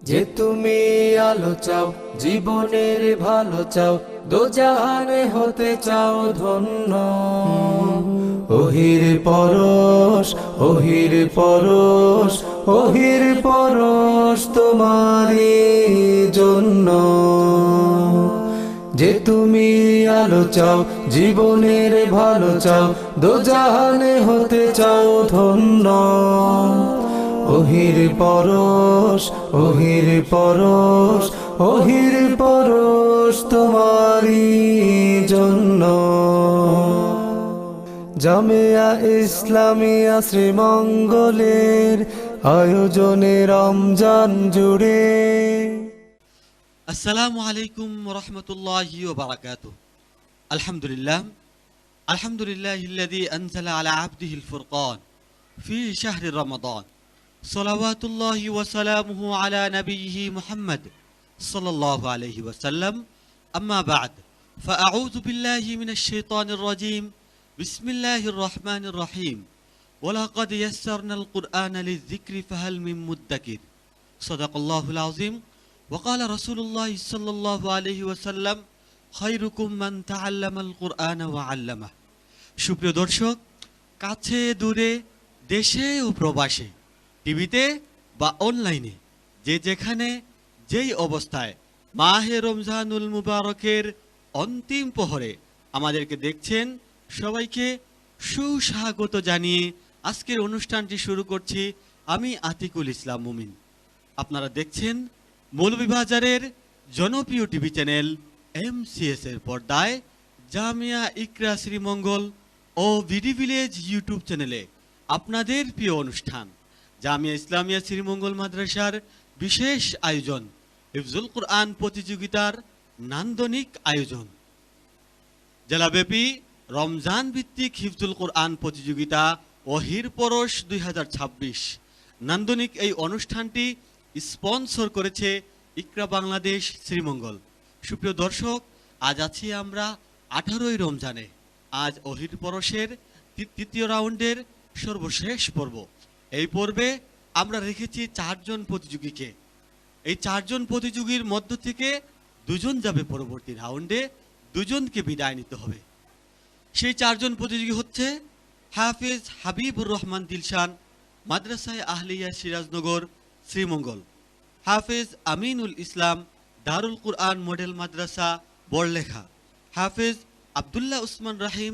যে তুমি আলো চাও, জীবনের ভালো চাও, দোজাহানে হতে চাও ধন্য। ওহির পরশ, ওহির পরশ, ওহির পরশ তোমারই জন্য। যে তুমি আলো চাও, জীবনের ভালো চাও, দোজাহানে হতে চাও ধন্য। ওহির পরশ, ওহির পরশ, ওহির পরশ তোমারই জন্য। জামিয়া ইসলামিয়া শ্রীমঙ্গলের আয়োজনে রমজান জুড়ে। আসসালামু আলাইকুম ওরহমতুল্লাহি ওবারাকাতুহু। আলহামদুলিল্লাহ, আলহামদুলিল্লাহিল্লাযী আনজালা আলা আবদিহিল ফুরকান ফি শাহরি রমাদান। সালাওয়াতুল্লাহি ওয়া সালামুহু আলা নাবিয়্যিহি মুহাম্মদ সাল্লাল্লাহু আলাইহি ওয়াসাল্লাম। আম্মা বা'দ, ফাআউযু বিল্লাহি মিনাশ শাইতানির রাজীম। বিসমিল্লাহির রহমানির রহিম। ওয়ালাকাদ ইয়াসসারনাল কুরআনা লিয-যিকরি ফাহাল মিন মুদ্দাকির। সাদাকাল্লাহুল আযীম। وقال رسول الله صلى الله عليه وسلم خيركم من تعلم القرآن وعلمه। সুপ্রিয় দর্শক, কাছে দূরে, দেশে ও প্রবাসে, টিভিতে বা অনলাইনে, যে যেখানে যেই অবস্থায় মাহে রমজানুল মুবারকের অন্তিম প্রহরে আমাদেরকে দেখছেন, সবাইকে সুস্বাগত জানিয়ে আজকের অনুষ্ঠানটি শুরু করছি আমি আতিকুল ইসলাম মুমিন। আপনারা দেখছেন মৌলভীবাজারের জনপ্রিয় টিভি চ্যানেল MCS এর পর্দায় জামিয়া ইকরা শ্রীমঙ্গল ও ভিডি ভিলেজ ইউটিউব চ্যানেলে আপনাদের প্রিয় অনুষ্ঠান জামিয়া ইসলামিয়া শ্রীমঙ্গল মাদ্রাসার বিশেষ আয়োজন হিফজুল কুরআন প্রতিযোগিতার নান্দনিক আয়োজন। জেলাব্যাপী রমজান ভিত্তিক হিফজুল কুরআন প্রতিযোগিতা ওহির পরশ 2026 নান্দনিক এই অনুষ্ঠানটি স্পন্সর করেছে ইকরা বাংলাদেশ শ্রীমঙ্গল। সুপ্রিয় দর্শক, আজ আছি আমরা 18ই রমজানে। আজ ওহির পরশের তৃতীয় রাউন্ডের সর্বশেষ পর্ব। এই পর্বে আমরা রেখেছি 4 জন প্রতিযোগীকে। এই 4 জন প্রতিযোগীর মধ্য থেকে 2 জন যাবে পরবর্তী রাউন্ডে, 2 জনকে বিদায় নিতে হবে। সেই 4 জন প্রতিযোগী হচ্ছে হাফেজ হাবিবুর রহমান দিলশান, মাদ্রাসায়ে আহলিয়া সিরাজনগর শ্রীমঙ্গল; হাফেজ আমিনুল ইসলাম, দারুল কুরআন মডেল মাদ্রাসা বড়লেখা; হাফেজ আব্দুল্লাহ উসমান রাহিম,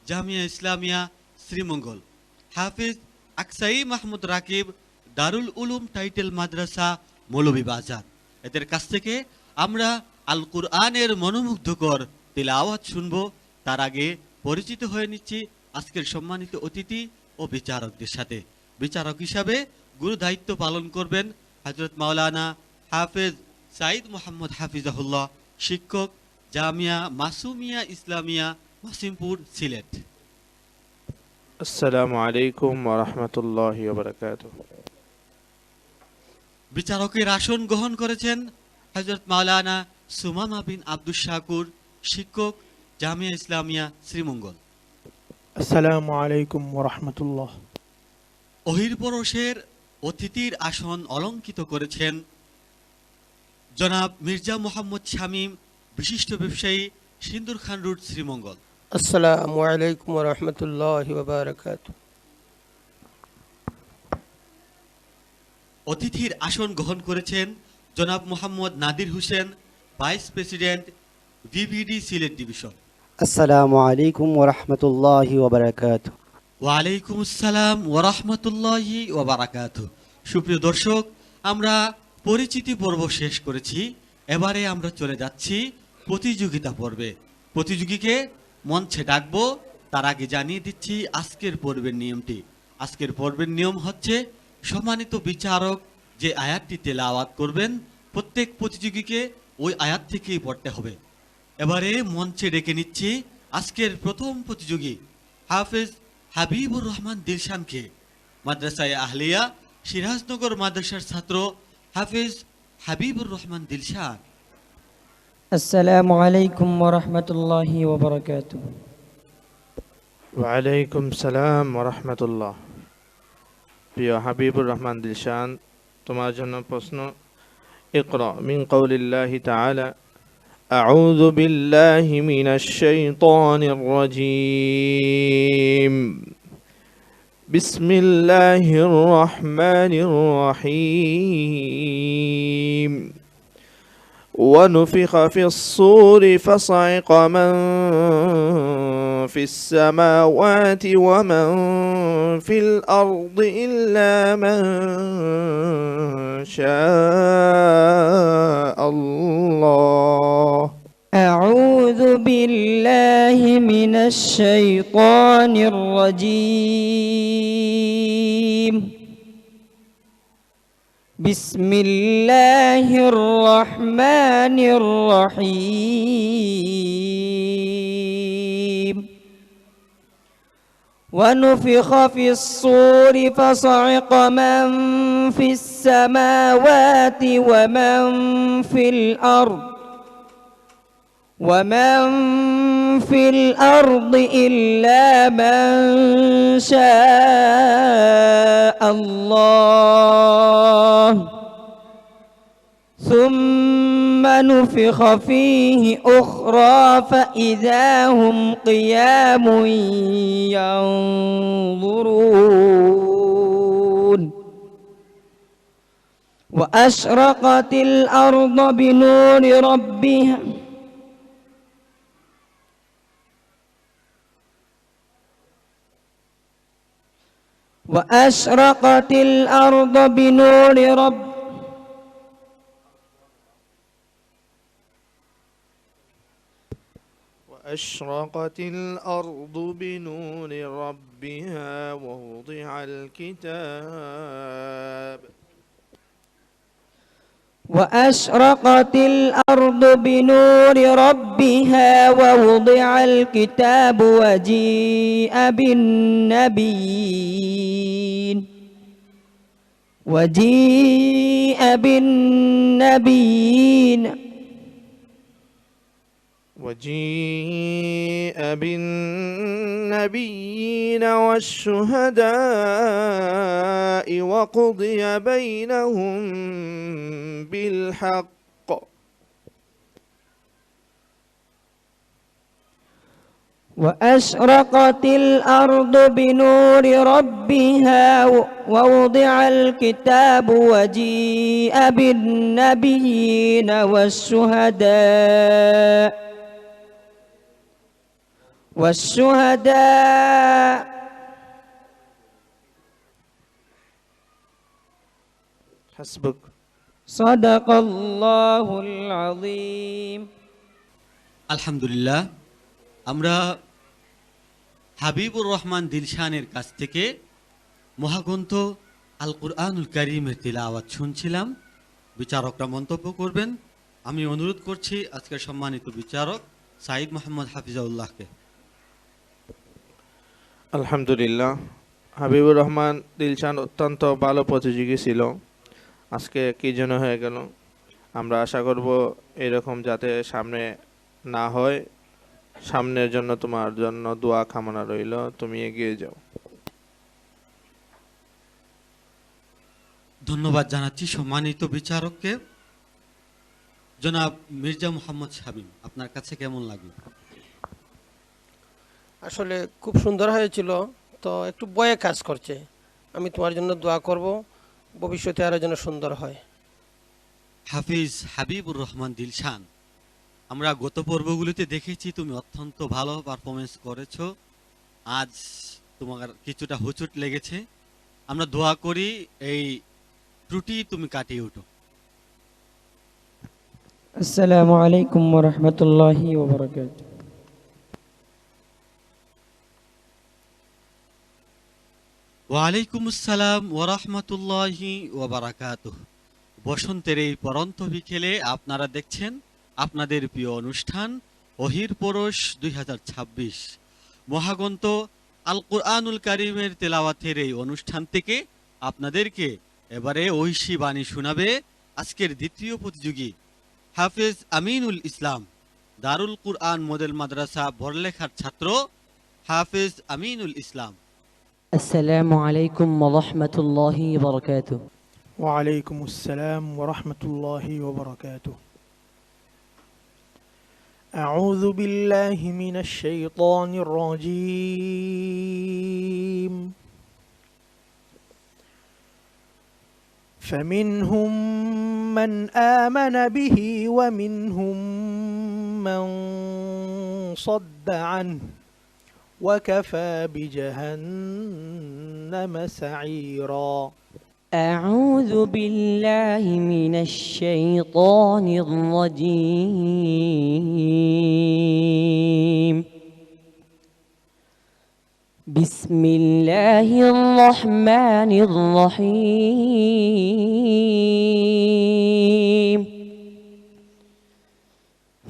জামিয়া ইসলামিয়া শ্রীমঙ্গল; হাফেজ আকসাই মাহমুদ রাকিব, দারুল উলুম টাইটেল মাদ্রাসা মৌলভীবাজার। এদের কাছ থেকে আমরা আল কুরআনের মনোমুগ্ধকর তিলাওয়াত শুনব। তার আগে পরিচিত হয়ে নিচ্ছি আজকের সম্মানিত অতিথি ও বিচারকদের সাথে। বিচারক হিসাবে গুরু দায়িত্ব পালন করবেন হযরত মাওলানা হাফেজ সাইদ মোহাম্মদ হাফিজাহুল্লাহ, শিক্ষক, জামিয়া মাসুমিয়া ইসলামিয়া, মাসিমপুর, সিলেট। আসসালামু আলাইকুম ওয়া রাহমাতুল্লাহি ওয়া বারাকাতুহু। বিচারকের আসন গ্রহণ করেছেন হযরত মাওলানা সুমামা বিন আব্দুস শাকুর, শিক্ষক, জামিয়া ইসলামিয়া শ্রীমঙ্গল। আসসালামু আলাইকুম ওয়া রাহমাতুল্লাহ। ওহির পরশের অতিথির আসন অলঙ্কিত করেছেন জনাব মির্জা মোহাম্মদ শামীম, বিশিষ্ট ব্যবসায়ী, সিন্দুর খান রোড, শ্রীমঙ্গল। আসসালামু আলাইকুম ওয়া রাহমাতুল্লাহি ওয়া বারাকাতুহু। অতিথির আসন গ্রহণ করেছেন জনাব Mohammad Nadir Hossain, vice president, ভিভিডি Sylhet division. আসসালামু আলাইকুম ওয়া রাহমাতুল্লাহি ওয়া বারাকাতুহু। ওয়ালাইকুম আসসালাম ওয়া রাহমাতুল্লাহি ওয়া বারাকাতুহু। সুপ্রিয় দর্শক, আমরা পরিচিতি পর্ব শেষ করেছি। এবারে আমরা চলে যাচ্ছি প্রতিযোগিতা পর্বে। প্রতিযোগীকে মঞ্চে ডাকবো, তার আগে জানিয়ে দিচ্ছি আজকের পর্বের নিয়মটি। আজকের পর্বের নিয়ম হচ্ছে, সম্মানিত বিচারক যে আয়াতটি তেলাওয়াত করবেন, প্রত্যেক প্রতিযোগীকে ওই আয়াত থেকেই পড়তে হবে। এবারে মঞ্চে ডেকে নিচ্ছি আজকের প্রথম প্রতিযোগী হাফেজ হাবিবুর রহমান দিলশানকে। মাদ্রাসায়ে আহলিয়া সিরাজনগর মাদ্রাসার ছাত্র হাফেজ হাবিবুর রহমান দিলশান। আসসালামু আলাইকুম ওয়া রাহমাতুল্লাহি ওয়া বারাকাতুহু। ওয়া আলাইকুম সালাম ওয়া রাহমাতুল্লাহ। প্রিয় হাবিবুর রহমান দিলশান, তোমার জন্য প্রশ্ন, اقرأ من قول الله تعالى أعوذ بالله من الشيطان الرجيم بسم الله الرحمن الرحيم ونفخ في الصور فصعق من في السماوات ومن في الأرض إلا من شاء الله أعوذ بالله من الشيطان الرجيم بسم الله الرحمن الرحيم ونفخ في الصور فصعق من في السماوات ومن في الأرض إلا من شاء الله ثم نفخ فيه أخرى فإذا هم قيام ينظرون وأشرقت الأرض بنور ربها وأشرقت الأرض بنور وأشرقت الأرض بنور ربها ووضع الكتاب وأشرقت الأرض بنور ربها ووضع الكتاب وجيء بالنبيين والشهداء وقضي بينهم بالحق وأشرقت الأرض بنور ربها ووضع الكتاب وجيء بالنبيين والشهداء حسبك صدق الله العظيم আলহামদুলিল্লাহ, আমরা হাবিবুর রহমান দিলশানের কাছ থেকে মহাগ্রন্থ আল কুরআনুল কারীমের তিলাওয়াত শুনছিলাম। বিচারকরা মন্তব্য করবেন। আমি অনুরোধ করছি আজকের সম্মানিত বিচারক সাইদ মোহাম্মদ হাফিজাউল্লাহকে। আলহামদুলিল্লাহ, হাবিবুর রহমান দিলশান অত্যন্ত ভালো প্রতিযোগী ছিল। আজকে কি জন্য হয়ে গেল, আমরা আশা করব এরকম যাতে সামনে না হয়। সামনের জন্য তোমার জন্য দোয়া কামনা রইল, তুমি এগিয়ে যাও। ধন্যবাদ জানাচ্ছি সম্মানিত বিচারককে। জনাব মির্জা মোহাম্মদ শামীম, আপনার কাছে কেমন লাগলো? আসলে খুব সুন্দর হয়েছিল, তো একটু বয়ে কাজ করছে। আমি তোমার জন্য দোয়া করব, ভবিষ্যতে আরো যেন সুন্দর হয়। হাফিজ হাবিবুর রহমান দিলশান, আমরা গত পর্বগুলিতে দেখেছি তুমি অত্যন্ত ভালো পারফরমেন্স করেছো। আজ তোমার কিছুটা হুচুট লেগেছে। আমরা দোয়া করি এই ত্রুটি তুমি কাটিয়ে ওঠো। আসসালামু আলাইকুম ওয়া রাহমাতুল্লাহি ওয়া বারাকাতুহু। ওয়ালাইকুম আসসালাম ওয়া রাহমাতুল্লাহি ওয়া বারাকাতুহু। বসন্তের এই পরন্ত বিকেলে আপনারা দেখছেন আপনাদের প্রিয় অনুষ্ঠান ওহির পরশ 2026 মহাগ্রন্থ আল কুরআনুল কারীমের তেলাওয়াতের এই অনুষ্ঠান থেকে আপনাদেরকে এবারে ঐশী বাণী শোনাবে আজকের দ্বিতীয় প্রতিযোগী হাফেজ আমিনুল ইসলাম, দারুল কুরআন মডেল মাদ্রাসা বড়লেখার ছাত্র হাফেজ আমিনুল ইসলাম। আসসালামু আলাইকুম ওয়া রাহমাতুল্লাহি ওয়া বারাকাতুহু। وعليكم السلام ورحمة الله وبركاته. أعوذ بالله من الشيطان الرجيم. فمنهم من آمن به ومنهم من صد عنه وكفى بجهنم سعيرا. أعوذ بالله من الشيطان الرجيم. بسم الله الرحمن الرحيم.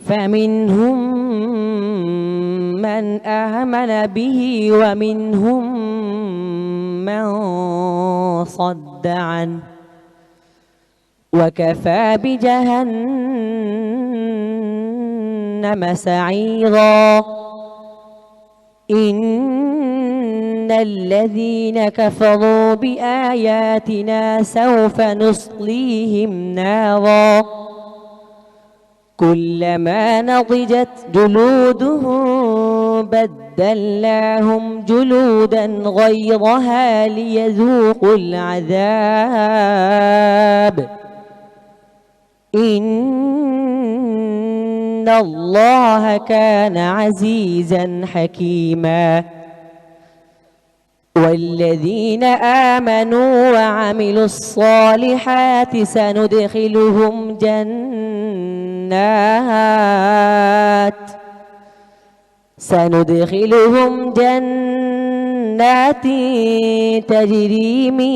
فمنهم من آمن به ومنهم من صد عنه وكفى بجهنم سعيرا. إن الذين كفروا بآياتنا سوف نصليهم نارا كلما نضجت جلودهم بدلناهم جلودا غيرها ليذوقوا العذاب إن الله كان عزيزا حكيما. والذين آمنوا وعملوا الصالحات سندخلهم جنات تجري من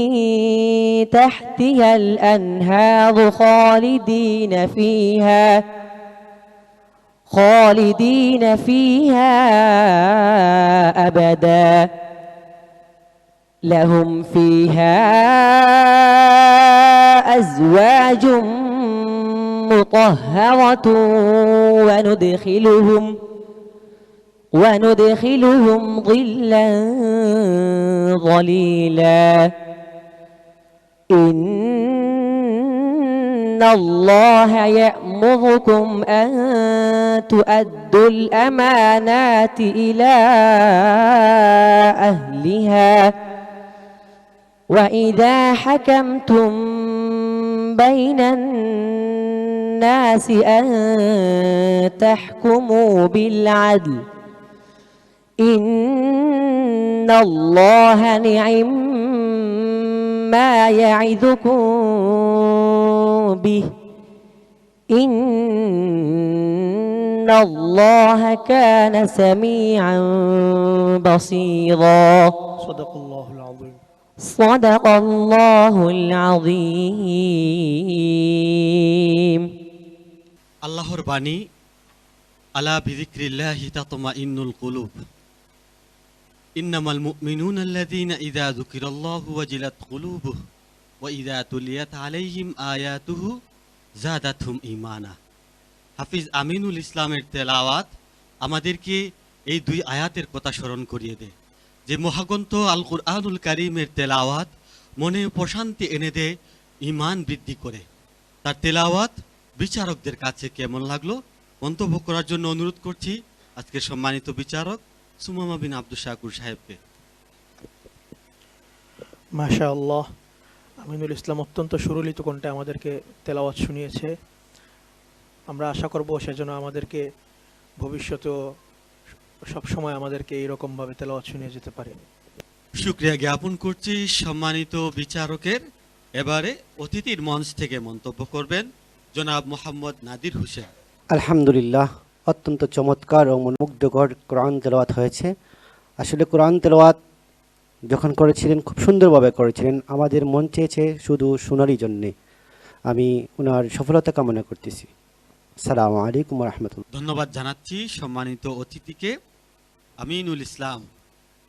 تحتها الأنهار خالدين فيها أبدا لهم فيها أزواج مطهرة وندخلهم ظلا ظليلا. إن الله يأمركم أن تؤدوا الأمانات إلى أهلها وإذا حكمتم بين الناس أن تحكموا بالعدل إن الله نعم ما يعظكم به إن الله كان سميعا بصيرا. صدق الله العظيم. صدق الله العظيم. আল্লাহর বাণী, আলা বিযিকরিল্লাহি তাতমাইন্নুল কুলুব। ইন্নামাল মুমিনুনা আল্লাযীনা ইযা যুকিরাল্লাহু ওয়াজিলাত কুলুবুহুম ওয়া ইযা তুলিয়াত আলাইহিম আয়াতুহু যাদাতহুম ঈমানা। হাফিজ আমিনুল ইসলামের তেলাওয়াত আমাদেরকে এই দুই আয়াতের কথা স্মরণ করিয়ে দেয় যে মহাগ্রন্থ আল কুরআনুল কারীমের তেলাওয়াত মনে প্রশান্তি এনে দেয়, ঈমান বৃদ্ধি করে। তার তেলাওয়াত বিচারকদের কাছে কেমন লাগলো মন্তব্য করার জন্য অনুরোধ করছি আজকের সম্মানিত বিচারক সুমামা বিন আব্দুল শাকুর সাহেবকে। মাশাআল্লাহ, আমিনুল ইসলাম অত্যন্ত সুরলিত কণ্ঠে আমাদেরকে তেলাওয়াত শুনিয়েছে। আমরা আশা করব সেজন্য আমাদেরকে ভবিষ্যতেও সবসময় আমাদেরকে এইরকমভাবে তেলাওয়াত শুনিয়ে যেতে পারে। শুকরিয়া জ্ঞাপন করছি সম্মানিত বিচারকের। এবারে অতিথির মঞ্চ থেকে মন্তব্য করবেন জনাব মোহাম্মদ নাদির হোসেন। আলহামদুলিল্লাহ, অত্যন্ত চমৎকার ও মনোমুগ্ধকর কোরআন তেলাওয়াত হয়েছে। আসলে কোরআন তেলাওয়াত যখন করেছিলেন খুব সুন্দরভাবে করেছিলেন, আমাদের মন চেয়েছে শুধু শোনারই জন্যে। আমি ওনার সফলতা কামনা করতেছি। আসসালামু আলাইকুম রহমতুল্লাহ। ধন্যবাদ জানাচ্ছি সম্মানিত অতিথিকে। আমিনুল ইসলাম,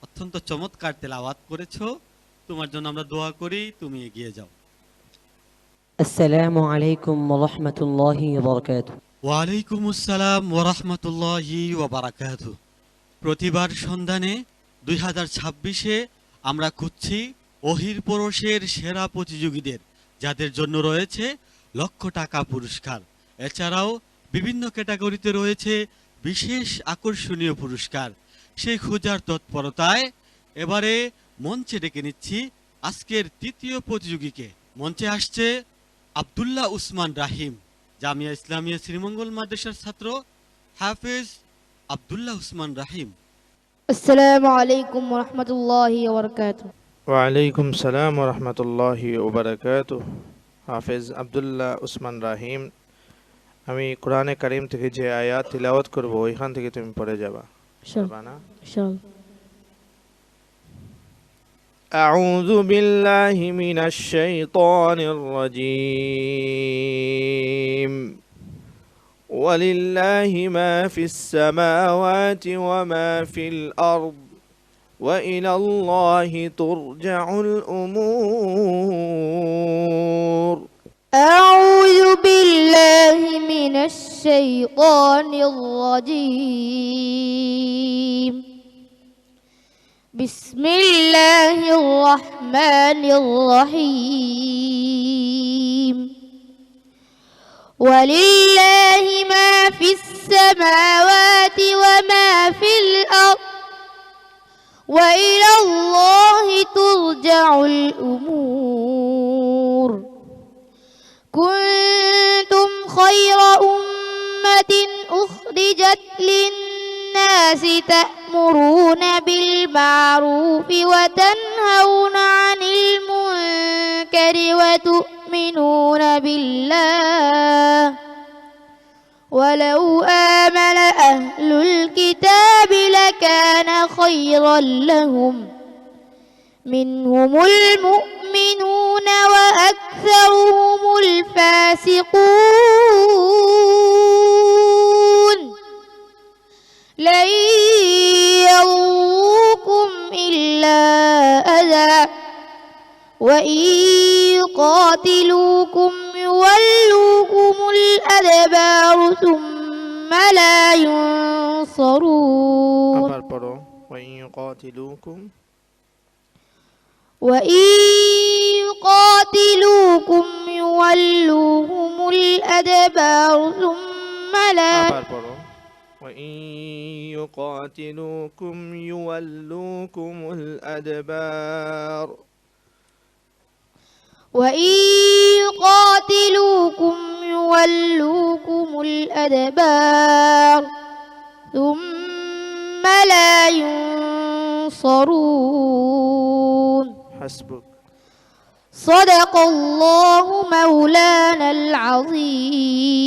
অত্যন্ত চমৎকার তেলাওয়াত করেছো, তোমার জন্য আমরা দোয়া করি, তুমি এগিয়ে যাও। আসসালামু আলাইকুম ওয়া রাহমাতুল্লাহি ওয়া বারাকাতুহু। ওয়ালাইকুম আসসালাম ওয়া রাহমাতুল্লাহি ওয়া বারাকাতুহু। প্রতিবার সন্ধানে 2026-এ আমরা খুঁজছি ওহির পরশের সেরা প্রতিযোগীদের, যাদের জন্য রয়েছে লক্ষ টাকা পুরস্কার। এছাড়াও বিভিন্ন ক্যাটাগরিতে রয়েছে বিশেষ আকর্ষণীয় পুরস্কার। সেই খোঁজার তৎপরতায় এবারে মঞ্চে ডেকে নিচ্ছি আজকের তৃতীয় প্রতিযোগীকে। মঞ্চে আসছে আব্দুল্লাহ উসমান রাহিম, জামিয়া ইসলামিয়া শ্রীমঙ্গল মাদ্রাসার ছাত্র হাফেজ আব্দুল্লাহ উসমান রাহিম। السلام عليكم ورحمة الله وبركاته. ওয়ালাইকুম সালাম রহমতুল্লাহি ওবারাকাতু। হাফেজ আব্দুল্লাহ উসমান রাহিম, আমি কোরআনে কারিম থেকে যে আয়াত তিলাওয়াত করব ওইখান থেকে তুমি পড়ে যাবা। إن شاء পারবা الله. না? إن شاء الله. أعوذ بالله من الشيطان الرجيم. ولله ما في السماوات وما في الأرض وإلى الله ترجع الأمور. أعوذ بالله من الشيطان الرجيم. بسم الله الرحمن الرحيم. ولله ما في السماوات وما في الأرض وإلى الله ترجع الأمور. كنتم خير أمة أخرجت للناس تأمرون بالمعروف وتنهون عن المنكر وتؤمنون بالله ولو آمن أهل الكتاب لكان خيرا لهم منهم المؤمنون وأكثرهم الفاسقون. لن يضروكم إلا أذى وإن يقاتلوكم يولوكم الأدبار ثم لا ينصرون. আবার পড়ো। وإن يقاتلوكم وإن يقاتلوكم يولوهم الأدبار ثم لا আবার পড়ো। وإن يقاتلوكم يولوكم الأدبار. وإن يقاتلوكم يولوكم الأدبار ثم لا ينصرون. حسبك. صدق الله مولانا العظيم.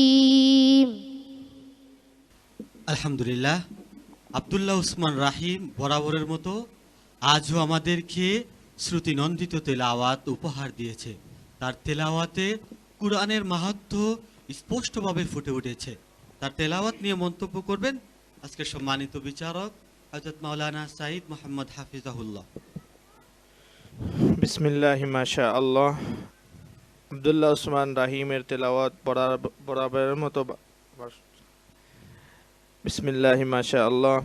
আলহামদুলিল্লাহ, আব্দুল্লাহ উসমান রাহিম বরাবরের মতো আজও আমাদেরকে শ্রুতিনন্দিত তেলাওয়াত উপহার দিয়েছে। তার তেলাওয়াতে কুরআনের মাহাত্ম্য স্পষ্টভাবে ফুটে উঠেছে। তার তেলাওয়াত নিয়ে মন্তব্য করবেন আজকের সম্মানিত বিচারক হযরত মাওলানা সাইদ মোহাম্মদ হাফিজাহুল্লাহ। বিসমিল্লাহি মাশা আল্লাহ। আব্দুল্লাহ উসমান রাহিমের তেলাওয়াত বরাবরের মতো বিসমিল্লাহি মাশা আল্লাহ।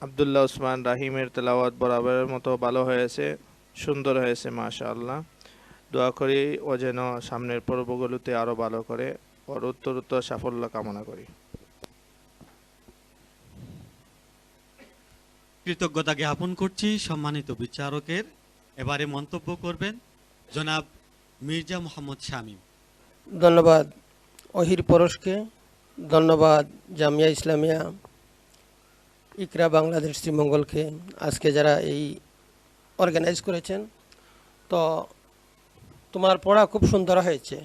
আব্দুল্লাহ উসমান রাহিমের তেলাওয়াত বরাবরের মতো ভালো হয়েছে, সুন্দর হয়েছে মাশা আল্লাহ। দোয়া করি ও যেন সামনের পর্বগুলোতে আরো ভালো করে ওর উত্তরোত্তর সাফল্য কামনা করি। কৃতজ্ঞতা জ্ঞাপন করছি সম্মানিত বিচারকের। এবারে মন্তব্য করবেন জনাব মির্জা মোহাম্মদ শামীম। ধন্যবাদ অহির পরশকে, ধন্যবাদ জামিয়া ইসলামিয়া ইকরা বাংলাদেশ শ্রীমঙ্গলকে, আজকে যারা এই অর্গানাইজ করেছেন। তো তোমার পড়া খুব সুন্দর হয়েছে,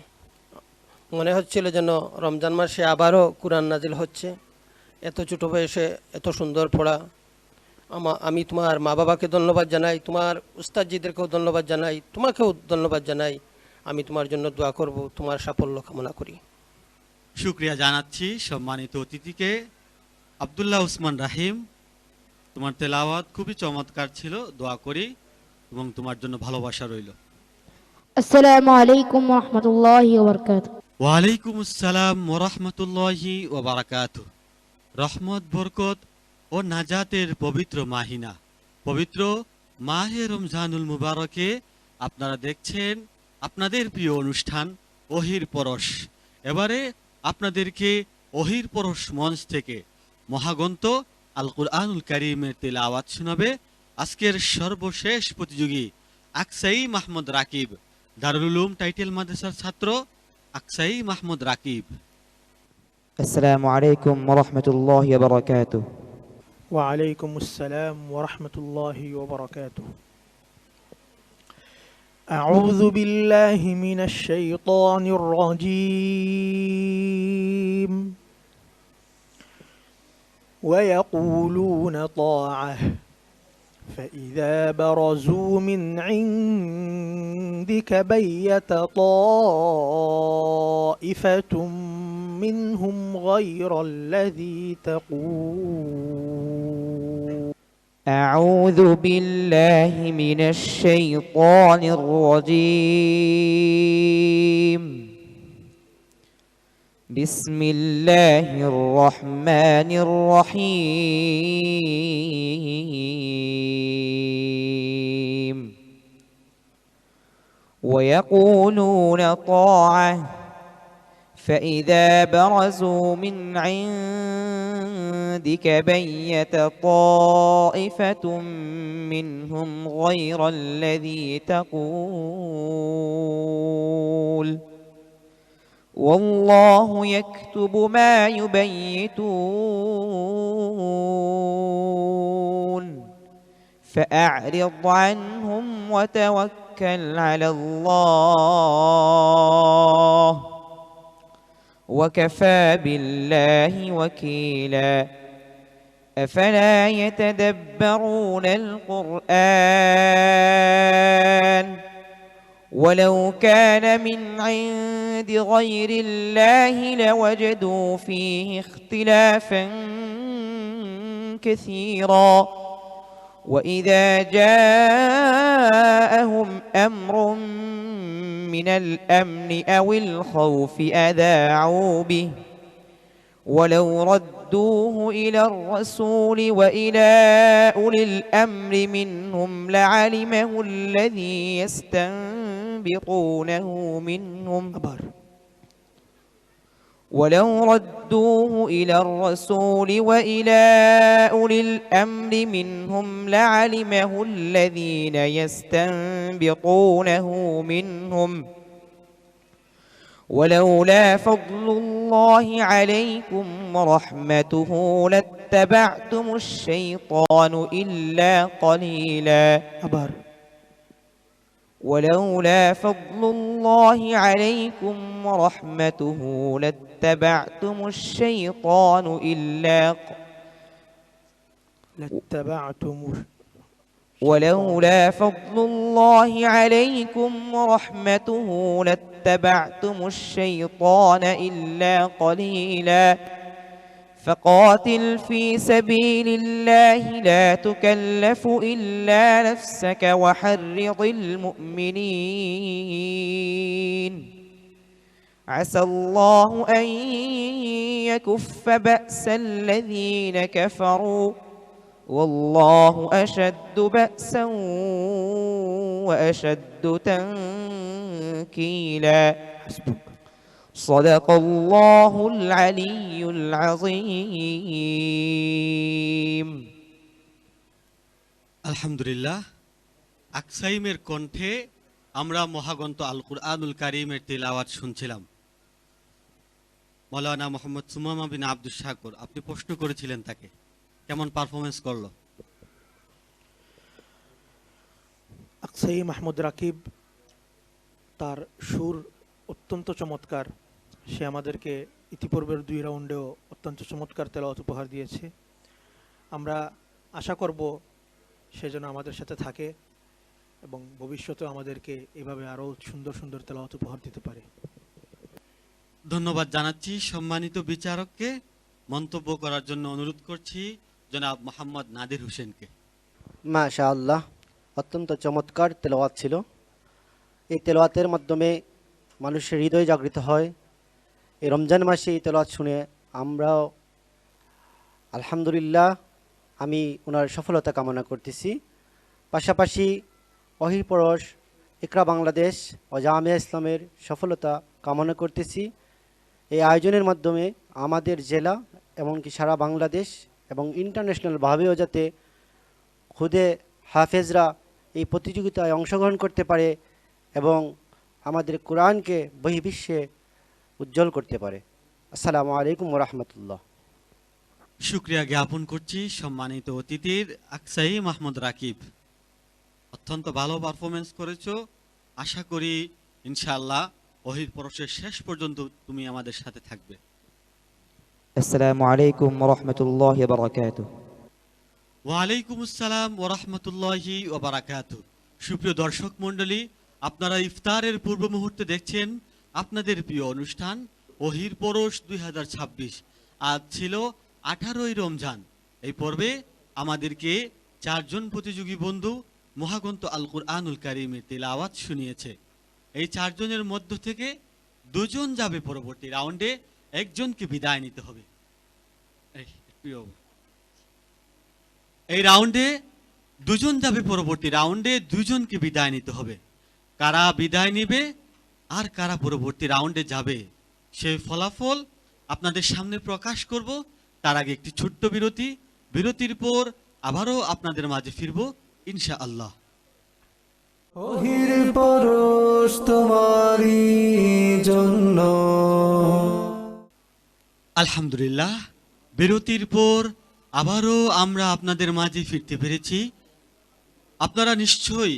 মনে হচ্ছিল যেন রমজান মাসে আবারও কুরআন নাজিল হচ্ছে। এত ছোটো বয়সে এত সুন্দর পড়া। আমি তোমার মা বাবাকে ধন্যবাদ জানাই, তোমার উস্তাদজিদেরকেও ধন্যবাদ জানাই, তোমাকেও ধন্যবাদ জানাই। আমি তোমার জন্য দোয়া করব, তোমার সাফল্য কামনা করি। শুকরিয়া জানাচ্ছি সম্মানিত অতিথিকে। আব্দুল্লাহ উসমান রাহিম, তোমার তেলাওয়াত খুবই চমৎকার ছিল। দোয়া করি এবং তোমার জন্য ভালোবাসা রইল। السلام عليكم ورحمة الله وبركاته. ওয়ালাইকুম আসসালাম ওয়া রাহমাতুল্লাহি ওয়া বারাকাতুহু। রহমত, বরকত ও নাজাতের পবিত্র মাহিনা, পবিত্র মাহে রমজানুল মুবারকে আপনারা দেখছেন আপনাদের প্রিয় অনুষ্ঠান ওহির পরশ। এবারে আপনাদেরকে ওহির পরশ মঞ্চ থেকে মহাগ্রন্থ আল কুরআনুল কারীমের তিলাওয়াত শোনাবে আজকের সর্বশেষ প্রতিযোগী আকসাই মাহমুদ রাকিব, দারুল উলুম টাইটেল মাদ্রাসার ছাত্র আকসাই মাহমুদ রাকিব। السلام عليكم ورحمة الله وبركاته. وعليكم السلام ورحمة الله وبركاته. أعوذ بالله من الشيطان الرجيم. ويقولون طاعة فإذا برزوا من عندك بيت طائفة منهم غير الذي تقول. أعوذ بالله من الشيطان الرجيم. بسم الله الرحمن الرحيم. ويقولون طاعة فإذا برزوا من عندك بيت طائفة منهم غير الذي تقول والله يكتب ما يبيتون فأعرض عنهم وتوكل على الله وكفى بالله وكيلا. أفلا يتدبرون القرآن ولو كان من عند غير الله لوجدوا فيه اختلافا كثيرا وإذا جاءهم أمر من الأمن أو الخوف أذاعوا به ولو ردوه إلى الرسول وإلى أولي الأمر منهم لعلمه الذي يستنبطونه منهم ولو ردوه إلى الرسول وإلى أولي الأمر منهم لعلمه الذين يستنبطونه منهم ولولا فضل الله عليكم ورحمته لاتبعتم الشيطان إلا قليلا. ولولا فضل الله عليكم ورحمته لاتبعتم الشيطان ولولا فضل الله عليكم ورحمته لاتبعتم الشيطان إلا قليلا. فقاتل في سبيل الله لا تكلف إلا نفسك وحرض المؤمنين عسى الله أن يكف بأس الذين كفروا والله أشد بأسا وأشد تنكيلا. صدق الله العلي العظيم. আলহামদুলিল্লাহ, আকসাইমের কণ্ঠে আমরা মহাগ্রন্থ আল কুরআনুল কারীমের তিলাওয়াত শুনছিলাম। মাওলানা মোহাম্মদ সুমামা বিন আব্দুস শাকুর, আপনি প্রশ্ন করেছিলেন তাকে, কেমন পারফরমেন্স করলো? আকসাই মাহমুদ রাকিব, তার সুর অত্যন্ত চমৎকার। সে আমাদেরকে ইতিপূর্বের 2 রাউন্ডেও অত্যন্ত চমৎকার তেলাওয়াত উপহার দিয়েছে। আমরা আশা করব সে যেন আমাদের সাথে থাকে এবং ভবিষ্যতে আমাদেরকে এভাবে আরও সুন্দর সুন্দর তেলাওয়াত উপহার দিতে পারে। ধন্যবাদ জানাচ্ছি সম্মানিত বিচারককে। মন্তব্য করার জন্য অনুরোধ করছি জনাব মোহাম্মদ নাদির হোসেনকে। মাশাআল্লাহ, অত্যন্ত চমৎকার তেলাওয়াত ছিল। এই তেলাওয়াতের মাধ্যমে মানুষের হৃদয় জাগৃত হয়। এই রমজান মাসে এই তেলাওয়াত শুনে আমরাও আলহামদুলিল্লাহ, আমি ওনার সফলতা কামনা করতেছি। পাশাপাশি ওহির পরশ ইকরা বাংলাদেশ ও জামিয়া ইসলামের সফলতা কামনা করতেছি। এই আয়োজনের মাধ্যমে আমাদের জেলা এমনকি সারা বাংলাদেশ এবং ইন্টারন্যাশনালভাবেও যাতে খুদে হাফেজরা এই প্রতিযোগিতায় অংশগ্রহণ করতে পারে এবং আমাদের কোরআনকে বহির্বিশ্বে উজ্জ্বল করতে পারে। আসসালামু আলাইকুম ওয়া রাহমাতুল্লাহ। শুকরিয়া জ্ঞাপন করছি সম্মানিত অতিথির আকসাই মাহমুদ রাকিব। অত্যন্ত ভালো পারফরমেন্স করেছো। আশা করি ইনশাআল্লাহ ওহির পরশের শেষ পর্যন্ত তুমি আমাদের সাথে থাকবে। আসসালামু আলাইকুম ওয়া রাহমাতুল্লাহি ওয়া বারাকাতুহু। ওয়ালাইকুম আসসালাম ওয়া রাহমাতুল্লাহি ওয়া বারাকাতুহু। সুপ্রিয় দর্শক মণ্ডলী, আপনারা ইফতারের পূর্ব মুহূর্তে দেখছেন আপনাদের প্রিয় অনুষ্ঠান ওহির পরশ 2026। আজ ছিল 18ই রমজান। এই পর্বে আমাদেরকে 4 জন প্রতিযোগী বন্ধু মহাগ্রন্থ আল কুরআনুল কারীমের তিলাওয়াত শুনিয়েছে। এই 4 জনের মধ্য থেকে 2 জন যাবে পরবর্তী রাউন্ডে, একজনকে বিদায় নিতে হবে। এই রাউন্ডে 2 জন যাবে পরবর্তী রাউন্ডে, 2 জনকে বিদায় নিতে হবে। কারা বিদায় নেবে আর কারা পরবর্তী রাউন্ডে যাবে সেই ফলাফল আপনাদের সামনে প্রকাশ করব। তার আগে একটি ছোট্ট বিরতি, বিরতির পর আবারও আপনাদের মাঝে ফিরব ইনশাআল্লাহ। ওহির পরশ তোমারই জন্য। আলহামদুলিল্লাহ, বিরতির পর আবারও আমরা আপনাদের মাঝে ফিরতে পেরেছি। আপনারা নিশ্চয়ই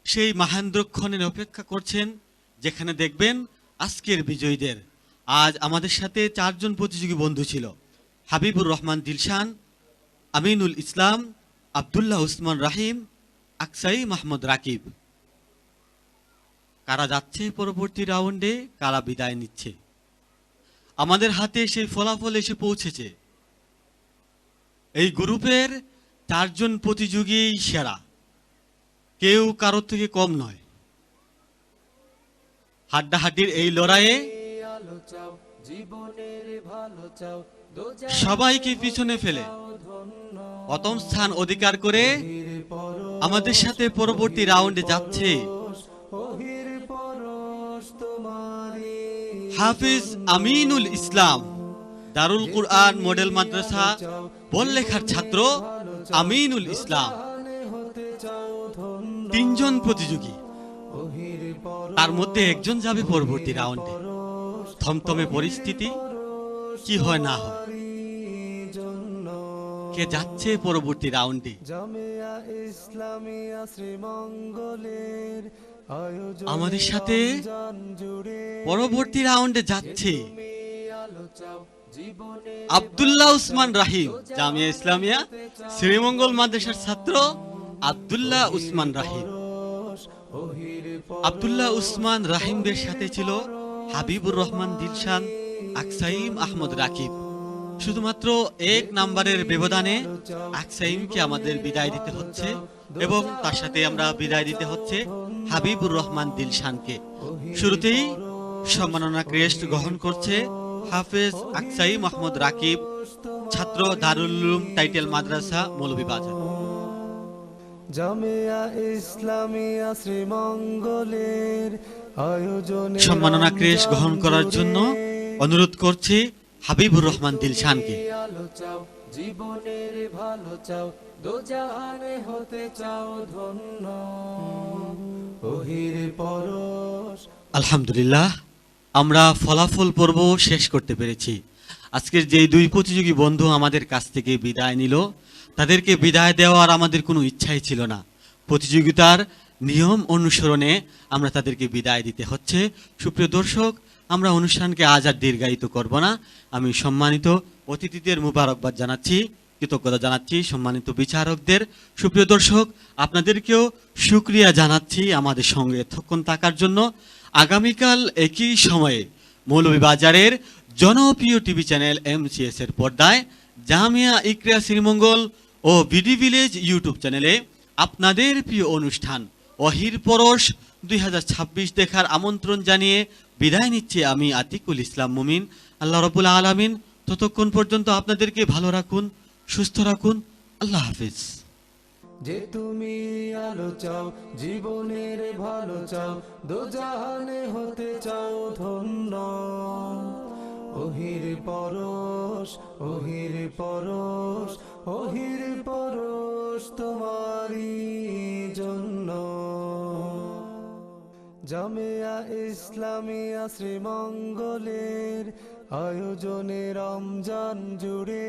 সেই মহেন্দ্রক্ষণের অপেক্ষা করছেন যেখানে দেখবেন আজকের বিজয়ীদের। আজ আমাদের সাথে 4 জন প্রতিযোগী বন্ধু ছিল, হাবিবুর রহমান দিলশান, আমিনুল ইসলাম, আব্দুল্লাহ উসমান রাহিম, আকসাই মাহমুদ রাকিব। কারা যাচ্ছে পরবর্তী রাউন্ডে, কারা বিদায় নিচ্ছে, আমাদের হাতে সেই ফলাফল এসে পৌঁছেছে। এই গ্রুপের 4 জন প্রতিযোগী সেরা, কেউ কারোর থেকে কম নয়। হাড্ডাহাড্ডির এই লড়াইয়ে সবাইকে পিছনে ফেলে প্রথম স্থান অধিকার করে আমাদের সাথে পরবর্তী রাউন্ডে যাচ্ছে হাফিজ আমিনুল ইসলাম, দারুল কুরআন মডেল মাদ্রাসা বললেখার ছাত্র আমিনুল ইসলাম। 3 জন প্রতিযোগী, তার মধ্যে একজন যাবে পরবর্তী রাউন্ডে। থমথমে পরিস্থিতি, কি হয় না হয়, কে যাচ্ছে পরবর্তী রাউন্ডে। আমাদের সাথে পরবর্তী রাউন্ডে যাচ্ছে আব্দুল্লাহ উসমান রাহিম, জামিয়া ইসলামিয়া শ্রীমঙ্গল মাদ্রাসার ছাত্র আব্দুল্লাহ উসমান রাহিম। আব্দুল্লাহ উসমান রাহিমদের সাথে ছিল হাবিবুর রহমান দিলশান, আকসাইম আহমদ রাকিব। শুধুমাত্র 1 নম্বরের ব্যবধানে আকসাইমকে আমাদের বিদায় দিতে হচ্ছে এবং তার সাথে আমরা বিদায় দিতে হচ্ছে হাবিবুর রহমান দিলশানকে। শুরুতেই সম্মাননা ক্রেস্ট গ্রহণ করছে হাফেজ আকসাইম আহমদ রাকিব, ছাত্র দারুল উলুম টাইটেল মাদ্রাসা মৌলভীবাজার। জামিয়া ইসলামিয়া শ্রীমঙ্গলের আয়োজনে সম্মাননা ক্রেস্ট গ্রহণ করার জন্য অনুরোধ করছি হাবিবুর রহমান দিলশানকে। জীবনের ভালো চাও, দোজাহানে হতে চাও ধন্য, ওহির পরশ। আলহামদুলিল্লাহ, আমরা ফলাফল পর্ব শেষ করতে পেরেছি। আজকের যে 2 প্রতিযোগী বন্ধু আমাদের কাছ থেকে বিদায় নিল, তাদেরকে বিদায় দেওয়ার আমাদের কোনো ইচ্ছাই ছিল না। প্রতিযোগিতার নিয়ম অনুসরণে আমরা তাদেরকে বিদায় দিতে হচ্ছে। সুপ্রিয় দর্শক, আমরা অনুষ্ঠানকে আজ আর দীর্ঘায়িত করব না। আমি সম্মানিত অতিথিদের মুবারকবাদ জানাচ্ছি, কৃতজ্ঞতা জানাচ্ছি সম্মানিত বিচারকদের। সুপ্রিয় দর্শক, আপনাদেরকেও শুকরিয়া জানাচ্ছি আমাদের সঙ্গে এতক্ষণ থাকার জন্য। আগামীকাল একই সময়ে মৌলভীবাজারের জনপ্রিয় টিভি চ্যানেল MCS এর পর্দায় জামিয়া ইকরা শ্রীমঙ্গল ও বিডি ভিলেজ ইউটিউব চ্যানেলে আপনাদের প্রিয় অনুষ্ঠান ওহির পরশ 2026 দেখার আমন্ত্রণ জানিয়ে বিদায় নিচ্ছি আমি আতিকুল ইসলাম মুমিন। আল্লাহ রাব্বুল আলামিন ততক্ষণ পর্যন্ত আপনাদেরকে ভালো রাখুন, সুস্থ রাখুন। আল্লাহ হাফিজ। যে তুমি আলো চাও জীবনের ভালো চাও দোজাহানে হতে চাও ধন্য ওহির পরশ ওহির পরশ ওহির পরশ তোমারই জন্য জামিয়া ইসলামিয়া শ্রীমঙ্গলের আয়োজনে রমজান জুড়ে